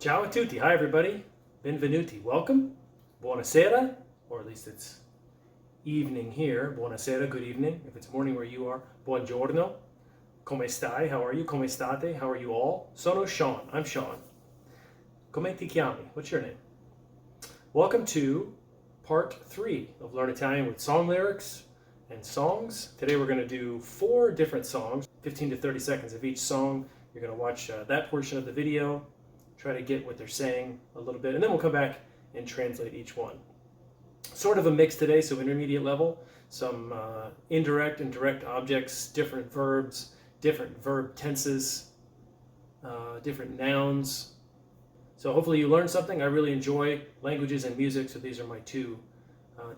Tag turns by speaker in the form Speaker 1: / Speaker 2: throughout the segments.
Speaker 1: Ciao a tutti. Hi, everybody. Benvenuti. Welcome. Buonasera, or at least it's evening here. Buonasera, good evening. If it's morning where you are, buongiorno. Come stai? How are you? Come state? How are you all? Sono Sean. I'm Sean. Come ti chiami? What's your name? Welcome to part 3 of Learn Italian with song lyrics and songs. Today we're going to do 4 different songs, 15 to 30 seconds of each song. You're going to watch that portion of the video, try to get what they're saying a little bit, and then we'll come back and translate each one. Sort of a mix today, so intermediate level, some indirect and direct objects, different verbs, different verb tenses, different nouns. So hopefully you learned something. I really enjoy languages and music, so these are my two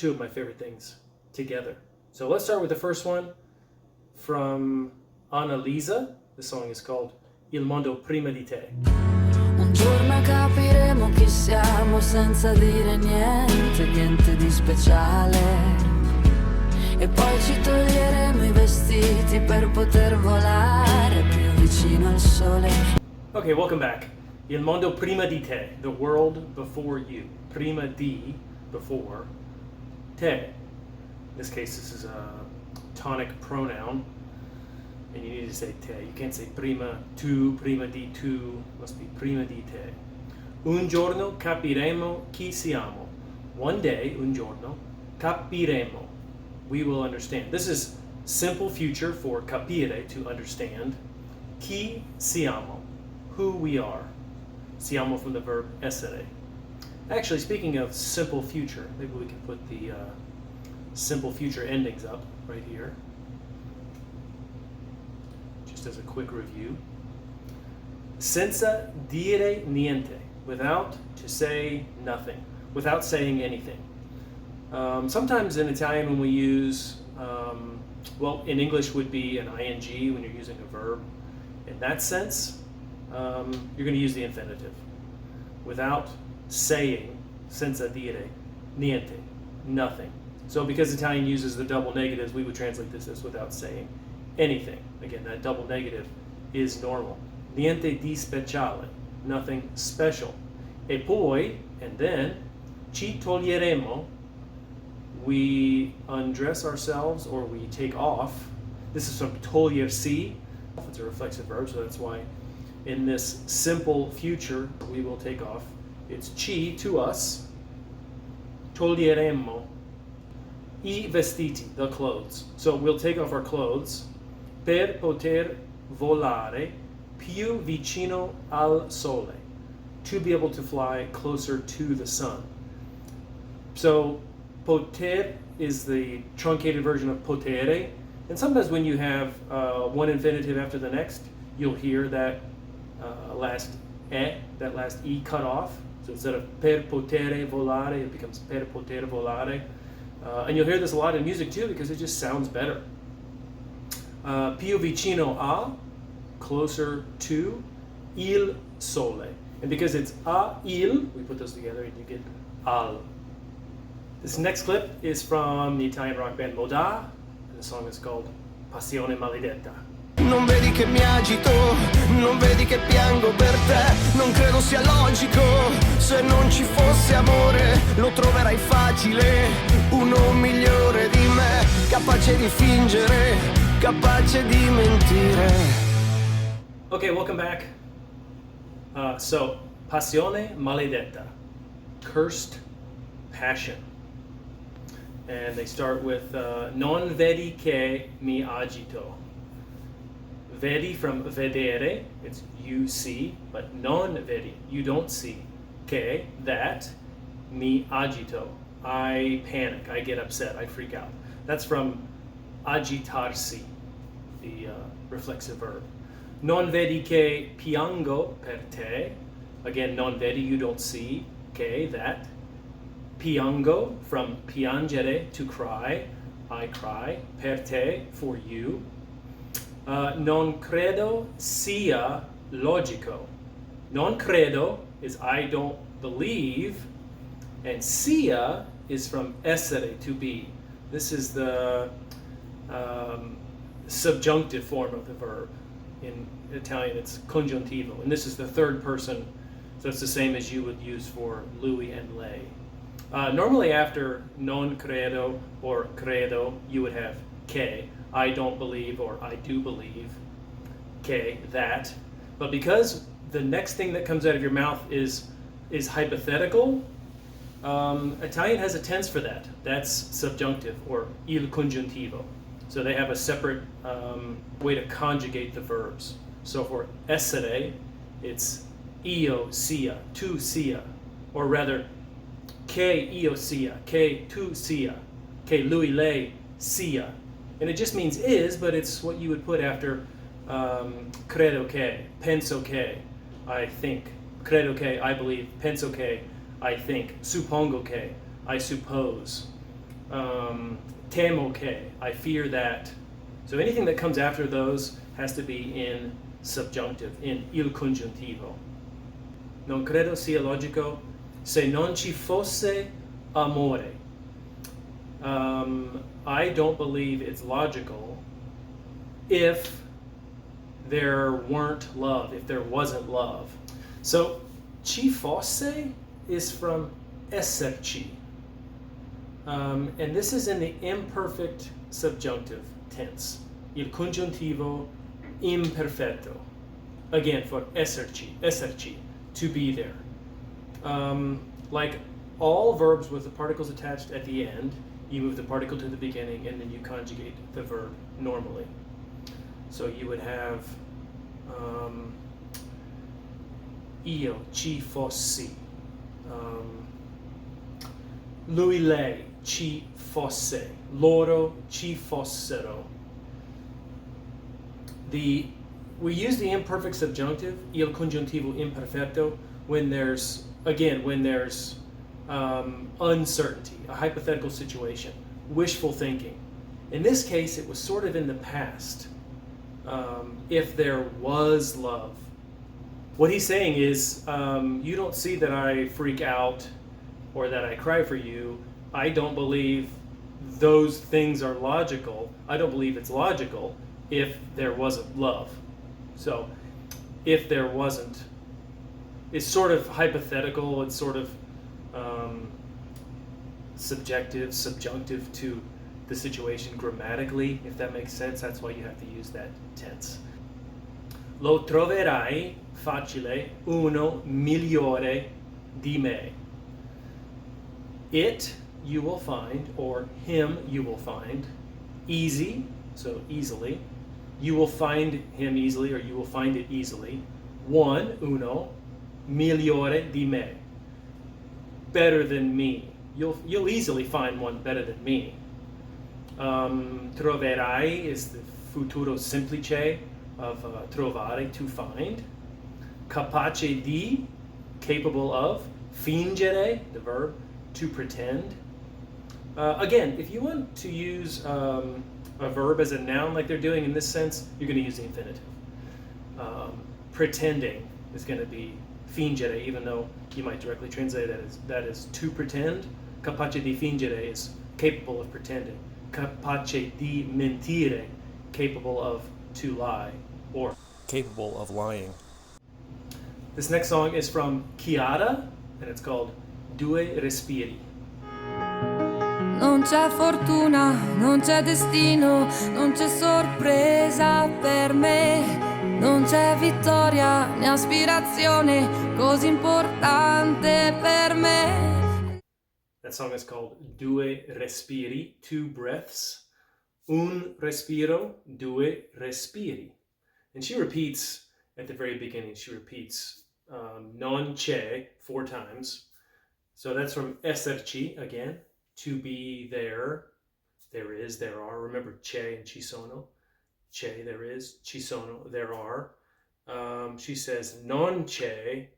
Speaker 1: of my favorite things together. So let's start with the first one from Annalisa. The song is called Il mondo prima di te.
Speaker 2: Un giorno capiremo chi siamo senza dire niente, niente di speciale. E poi ci toglieremo I vestiti per poter volare più vicino al sole.
Speaker 1: Okay, welcome back. Il mondo prima di te, the world before you. Prima di, before. Te. In this case, this is a tonic pronoun. And you need to say te. You can't say prima di tu. Must be prima di te. Un giorno capiremo chi siamo. One day, un giorno, capiremo. We will understand. This is simple future for capire, to understand. Chi siamo. Who we are. Siamo from the verb essere. Actually, speaking of simple future, maybe we can put the simple future endings up right here. As a quick review. Senza dire niente, without to say nothing, without saying anything. Sometimes in Italian when we use, well, in English would be an ing when you're using a verb. In that sense, you're going to use the infinitive. Without saying, senza dire niente, nothing. So because Italian uses the double negatives, we would translate this as without saying anything. Again, that double negative is normal. Niente di speciale, nothing special. E poi, and then, ci toglieremo, we undress ourselves or we take off. This is from togliersi. It's a reflexive verb, so that's why in this simple future we will take off. It's ci, to us. Toglieremo I vestiti, the clothes. So we'll take off our clothes per poter volare più vicino al sole, to be able to fly closer to the sun. So poter is the truncated version of potere, and sometimes when you have one infinitive after the next, you'll hear that last that last e cut off. So instead of per potere volare, it becomes per poter volare. And you'll hear this a lot in music too, because it just sounds better. Più vicino a, closer to, il sole. And because it's a, il, we put those together and you get al. This next clip is from the Italian rock band Modà, and the song is called Passione, maledetta.
Speaker 3: Non vedi che mi agito, non vedi che piango per te, non credo sia logico, se non ci fosse amore, lo troverai facile, uno migliore di me, capace di fingere, capace di mentire.
Speaker 1: Okay, welcome back. So, passione, maledetta, cursed passion. And they start with non vedi che mi agito. Vedi from vedere, it's you see, but non vedi, you don't see. Che, that, mi agito, I panic, I get upset, I freak out. That's from agitarsi, the reflexive verb. Non vedi che piango per te, again, non vedi, you don't see, che, that. Piango, from piangere, to cry, I cry, per te, for you. Non credo sia logico. Non credo is I don't believe, and sia is from essere, to be. This is the subjunctive form of the verb. In Italian, it's congiuntivo, and this is the third person So it's the same as you would use for lui and lei. Normally after non credo or credo, you would have che, I don't believe or I do believe, che, that. But because the next thing that comes out of your mouth is hypothetical, Italian has a tense for that. That's subjunctive, or il congiuntivo. So they have a separate way to conjugate the verbs. So for essere, it's io sia, tu sia, or rather, che io sia, che tu sia, che lui lei sia. And it just means is, but it's what you would put after credo che, penso che, I think. Credo che, I believe. Penso che, I think. Suppongo che, I suppose. Temo che, I fear that. So anything that comes after those has to be in subjunctive, in il congiuntivo. Non credo sia logico se non ci fosse amore. I don't believe it's logical if there weren't love, if there wasn't love. So, ci fosse is from esserci. And this is in the imperfect subjunctive tense. Il congiuntivo imperfetto. Again, for esserci, to be there. Like all verbs with the particles attached at the end, you move the particle to the beginning and then you conjugate the verb normally. So you would have io ci fossi, lui lei ci fosse, loro ci fossero. We use the imperfect subjunctive, il congiuntivo imperfetto, when there's uncertainty, a hypothetical situation, wishful thinking. In this case, it was sort of in the past. If there was love. What he's saying is, you don't see that I freak out or that I cry for you. I don't believe those things are logical. I don't believe it's logical if there wasn't love. So, if there wasn't, it's sort of hypothetical, it's sort of subjunctive to the situation grammatically, if that makes sense. That's why you have to use that tense. Lo troverai facile uno migliore di me. It you will find, or him you will find, easy, so easily. You will find him easily, or you will find it easily. One, uno, migliore di me. Better than me. You'll easily find one better than me. Troverai is the futuro semplice of trovare, to find. Capace di, capable of. Fingere, the verb, to pretend. Again, if you want to use a verb as a noun like they're doing in this sense, you're going to use the infinitive. Pretending is going to be fingere, even though you might directly translate that as to pretend. Capace di fingere is capable of pretending. Capace di mentire, capable of to lie, or capable of lying. This next song is from Chiara, and it's called Due Respiri.
Speaker 2: Non c'è fortuna, non c'è destino, non c'è sorpresa per me, non c'è vittoria né aspirazione così importante per me.
Speaker 1: That song is called Due Respiri, two breaths. Un respiro, due respiri. And she repeats at the very beginning, she repeats non c'è 4 times. So that's from esserci again. To be there, there is, there are. Remember, c'è and ci sono. C'è, there is. Ci sono, there are. She says, non c'è,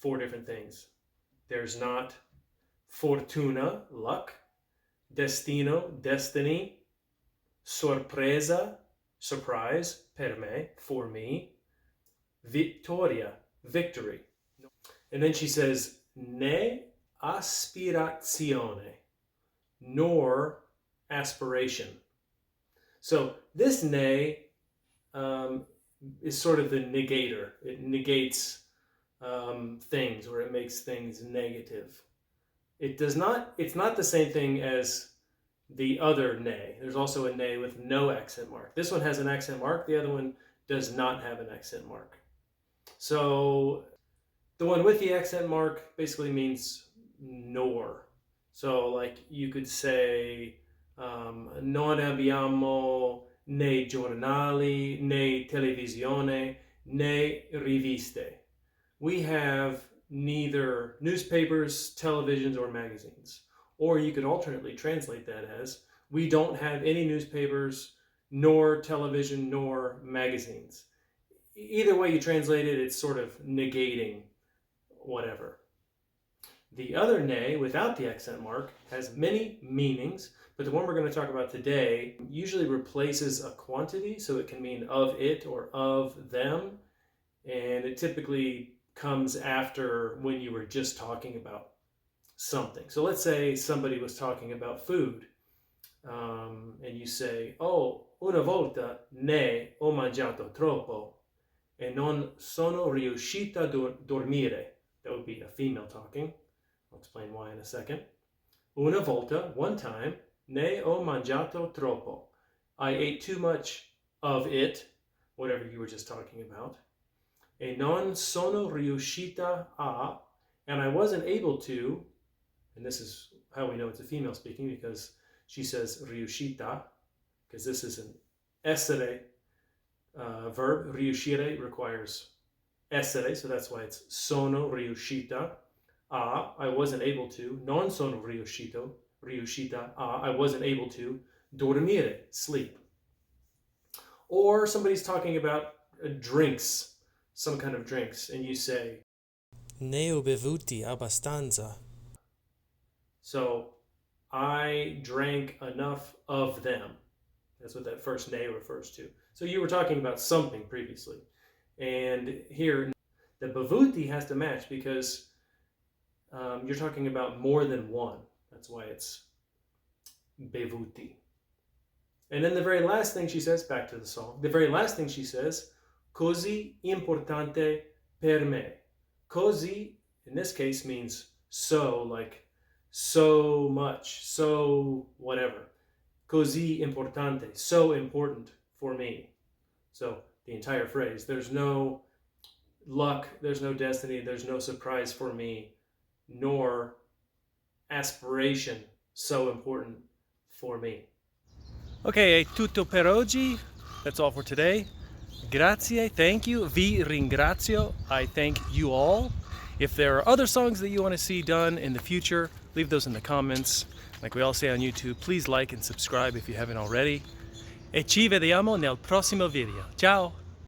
Speaker 1: 4 different things. There's not. Fortuna, luck. Destino, destiny. Sorpresa, surprise, per me, for me. Vittoria, victory. And then she says, ne aspirazione, nor aspiration. So this ne is sort of the negator. It negates things, or it makes things negative. It's not the same thing as the other ne. There's also a ne with no accent mark. This one has an accent mark. The other one does not have an accent mark. So the one with the accent mark basically means nor. So like you could say, non abbiamo né giornali, né televisione, né riviste. We have neither newspapers, televisions, or magazines. Or you could alternately translate that as, we don't have any newspapers, nor television, nor magazines. Either way you translate it, it's sort of negating whatever. The other ne, without the accent mark, has many meanings, but the one we're going to talk about today usually replaces a quantity, so it can mean of it or of them, and it typically comes after when you were just talking about something. So let's say somebody was talking about food, and you say, oh, una volta ne ho mangiato troppo e non sono riuscita a dormire. That would be a female talking. I'll explain why in a second. Una volta, one time, ne ho mangiato troppo. I ate too much of it, whatever you were just talking about. E non sono riuscita a, and I wasn't able to, and this is how we know it's a female speaking, because she says riuscita, because this is an essere verb. Riuscire requires essere, so that's why it's sono riuscita a, I wasn't able to. Non sono riuscita a, I wasn't able to. Dormire, sleep. Or somebody's talking about drinks, some kind of drinks, and you say,
Speaker 4: ne ho bevuti abbastanza.
Speaker 1: So, I drank enough of them. That's what that first ne refers to. So you were talking about something previously. And here, the bevuti has to match because you're talking about more than one. That's why it's bevuti. And then the very last thing she says, back to the song, the very last thing she says, così importante per me. Così, in this case, means so, like so much, so whatever. Così importante, so important for me. So the entire phrase, there's no luck, there's no destiny, there's no surprise for me, nor aspiration so important for me. Ok, è tutto per oggi. That's all for today. Grazie, thank you, vi ringrazio, I thank you all. If there are other songs that you want to see done in the future, leave those in the comments. Like we all say on YouTube, please like and subscribe if you haven't already. E ci vediamo nel prossimo video. Ciao!